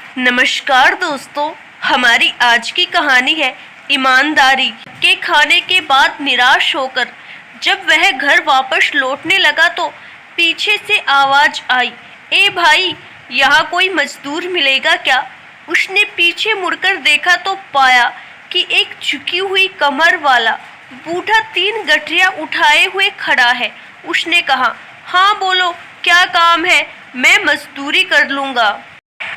नमस्कार दोस्तों, हमारी आज की कहानी है ईमानदारी के खाने के बाद निराश होकर। जब वह घर वापस लौटने लगा तो पीछे से आवाज आई, ए भाई, यहाँ कोई मजदूर मिलेगा क्या? उसने पीछे मुड़कर देखा तो पाया कि एक झुकी हुई कमर वाला बूढ़ा 3 गठरियाँ उठाए हुए खड़ा है। उसने कहा, हाँ बोलो, क्या काम है? मैं मजदूरी कर लूँगा।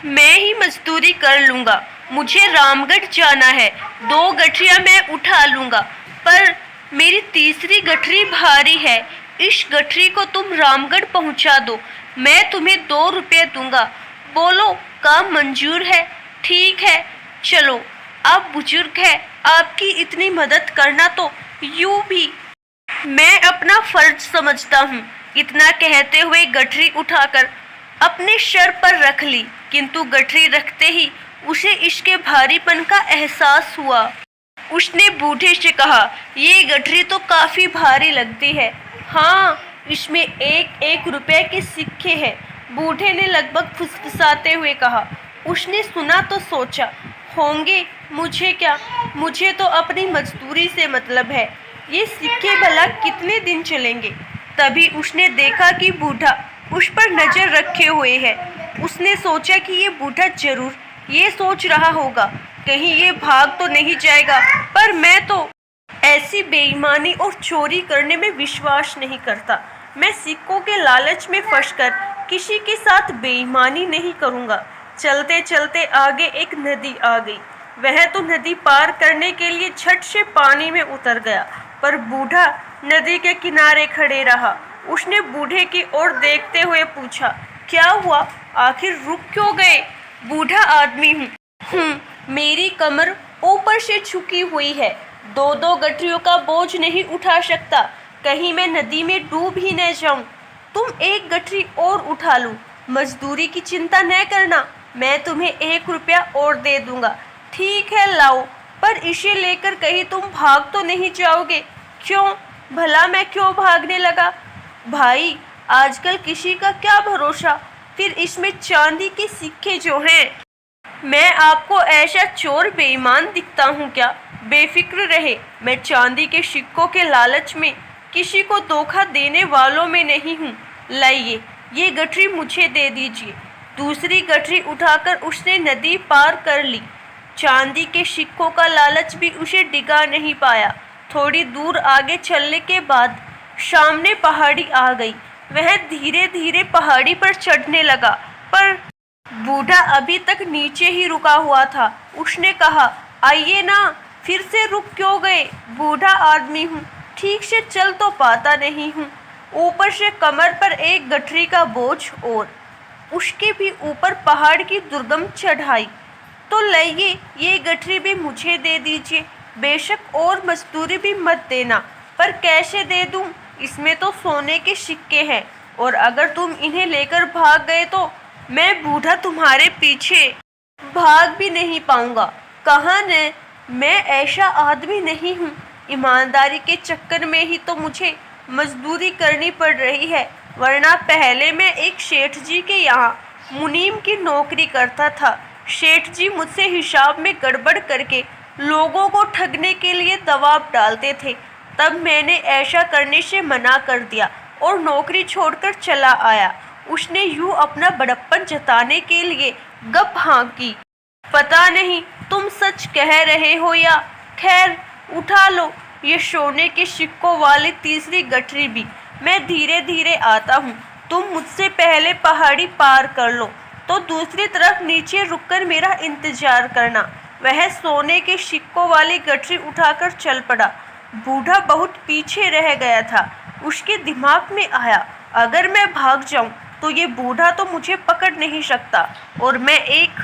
मैं ही मजदूरी कर लूँगा, मुझे रामगढ़ जाना है। 2 गठरियाँ मैं उठा लूँगा, पर मेरी तीसरी गठरी भारी है। इस गठरी को तुम रामगढ़ पहुँचा दो, मैं तुम्हें 2 रुपये दूँगा। बोलो, काम मंजूर है? ठीक है, चलो। आप बुजुर्ग हैं, आपकी इतनी मदद करना तो यूँ भी मैं अपना फर्ज समझता हूँ। इतना कहते हुए गठरी उठाकर अपने सर पर रख ली, किंतु गठरी रखते ही उसे इसके भारीपन का एहसास हुआ। उसने बूढ़े से कहा, ये गठरी तो काफी भारी लगती है। हाँ, इसमें 1-1 रुपए के सिक्के हैं, बूढ़े ने लगभग फुसफुसाते हुए कहा। उसने सुना तो सोचा, होंगे, मुझे क्या, मुझे तो अपनी मजदूरी से मतलब है। ये सिक्के भला कितने दिन चलेंगे? तभी उसने देखा कि बूढ़ा उस पर नजर रखे हुए है। उसने सोचा कि ये बूढ़ा जरूर ये सोच रहा होगा, कहीं ये भाग तो नहीं जाएगा। पर मैं तो ऐसी बेईमानी और चोरी करने में विश्वास नहीं करता। मैं सिक्कों के लालच में फंसकर किसी के साथ बेईमानी नहीं करूँगा। चलते चलते आगे एक नदी आ गई। वह तो नदी पार करने के लिए झट से पानी में उतर गया, पर बूढ़ा नदी के किनारे खड़े रहा। उसने बूढ़े की ओर देखते हुए पूछा, क्या हुआ? आखिर रुक क्यों गए? बूढ़ा आदमी हूँ, मेरी कमर ऊपर से झुकी हुई है, 2-2 गठरियों का बोझ नहीं उठा सकता, कहीं मैं नदी में डूब ही न जाऊं। तुम 1 गठरी और उठा लो, मजदूरी की चिंता न करना, मैं तुम्हें 1 रुपया और दे दूंगा। ठीक है, लाओ, पर इसे लेकर कहीं तुम भाग तो नहीं जाओगे? क्यों भला, मैं क्यों भागने लगा? भाई, आजकल किसी का क्या भरोसा। फिर इसमें चांदी के सिक्के जो हैं, मैं आपको ऐसा चोर बेईमान दिखता हूँ क्या? बेफिक्र रहे, मैं चांदी के सिक्कों के लालच में किसी को धोखा देने वालों में नहीं हूँ। लाइए, ये गठरी मुझे दे दीजिए। दूसरी गठरी उठाकर उसने नदी पार कर ली। चांदी के सिक्कों का लालच भी उसे डिगा नहीं पाया। थोड़ी दूर आगे चलने के बाद सामने पहाड़ी आ गई। वह धीरे धीरे पहाड़ी पर चढ़ने लगा, पर बूढ़ा अभी तक नीचे ही रुका हुआ था। उसने कहा, आइए ना, फिर से रुक क्यों गए? बूढ़ा आदमी हूँ, ठीक से चल तो पाता नहीं हूँ, ऊपर से कमर पर 1 गठरी का बोझ और उसके भी ऊपर पहाड़ की दुर्गम चढ़ाई। तो लाइए, ये गठरी भी मुझे दे दीजिए। बेशक और मजदूरी भी मत देना, पर कैसे दे दूं? इसमें तो सोने के सिक्के हैं, और अगर तुम इन्हें लेकर भाग गए तो मैं बूढ़ा तुम्हारे पीछे भाग भी नहीं पाऊंगा। कहाँ ने, मैं ऐसा आदमी नहीं हूँ। ईमानदारी के चक्कर में ही तो मुझे मजदूरी करनी पड़ रही है, वरना पहले मैं एक सेठ जी के यहाँ मुनीम की नौकरी करता था। सेठ जी मुझसे हिसाब में गड़बड़ करके लोगों को ठगने के लिए दबाव डालते थे। तब मैंने ऐसा करने से मना कर दिया और नौकरी छोड़कर चला आया। उसने यूं अपना बड़प्पन जताने के लिए गप हाँकी। पता नहीं तुम सच कह रहे हो या। खैर, उठा लो ये सोने के सिक्कों वाली तीसरी गठरी भी। मैं धीरे धीरे आता हूँ, तुम मुझसे पहले पहाड़ी पार कर लो तो दूसरी तरफ नीचे रुककर मेरा इंतजार करना। वह सोने के सिक्कों वाली गठरी उठाकर चल पड़ा। बूढ़ा बहुत पीछे रह गया था। उसके दिमाग में आया, अगर मैं भाग जाऊं तो ये बूढ़ा तो मुझे पकड़ नहीं सकता और मैं एक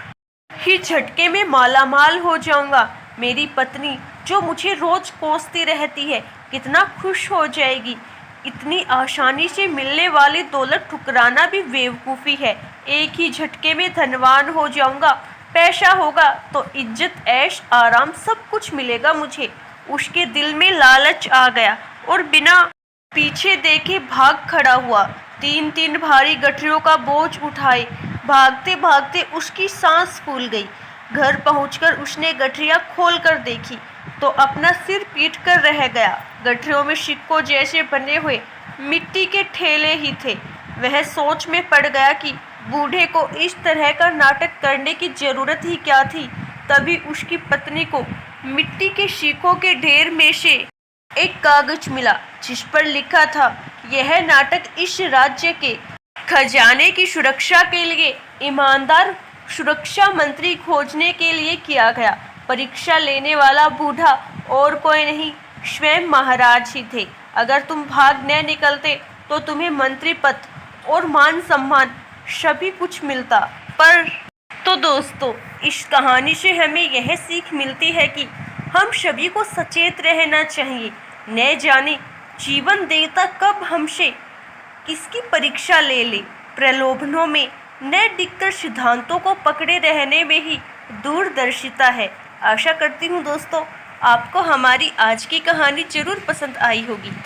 ही झटके में मालामाल हो जाऊंगा। मेरी पत्नी जो मुझे रोज कोसती रहती है, कितना खुश हो जाएगी। इतनी आसानी से मिलने वाली दौलत ठुकराना भी बेवकूफ़ी है। एक ही झटके में धनवान हो जाऊंगा। पैसा होगा तो इज्जत, ऐश, आराम सब कुछ मिलेगा मुझे। उसके दिल में लालच आ गया और बिना पीछे देखे भाग खड़ा हुआ। 3-3 भारी गठरियों का बोझ उठाए भागते भागते उसकी सांस फूल गई। घर पहुंचकर उसने गठरियां खोल कर देखी तो अपना सिर पीट कर रह गया। गठरियों में सिक्कों जैसे बने हुए मिट्टी के ठेले ही थे। वह सोच में पड़ गया कि बूढ़े को इस तरह का नाटक करने की जरूरत ही क्या थी। तभी उसकी पत्नी को मिट्टी के सिक्कों के ढेर में से एक कागज मिला जिस पर लिखा था, यह नाटक इस राज्य के खजाने की सुरक्षा के लिए ईमानदार सुरक्षा मंत्री खोजने के लिए किया गया। परीक्षा लेने वाला बूढ़ा और कोई नहीं, स्वयं महाराज ही थे। अगर तुम भाग न निकलते तो तुम्हें मंत्री पद और मान सम्मान सभी कुछ मिलता। पर तो दोस्तों, इस कहानी से हमें यह सीख मिलती है कि हम सभी को सचेत रहना चाहिए। न जाने जीवन देवता कब हमसे किसकी परीक्षा ले ले। प्रलोभनों में न डिगकर सिद्धांतों को पकड़े रहने में ही दूरदर्शिता है। आशा करती हूँ दोस्तों, आपको हमारी आज की कहानी जरूर पसंद आई होगी।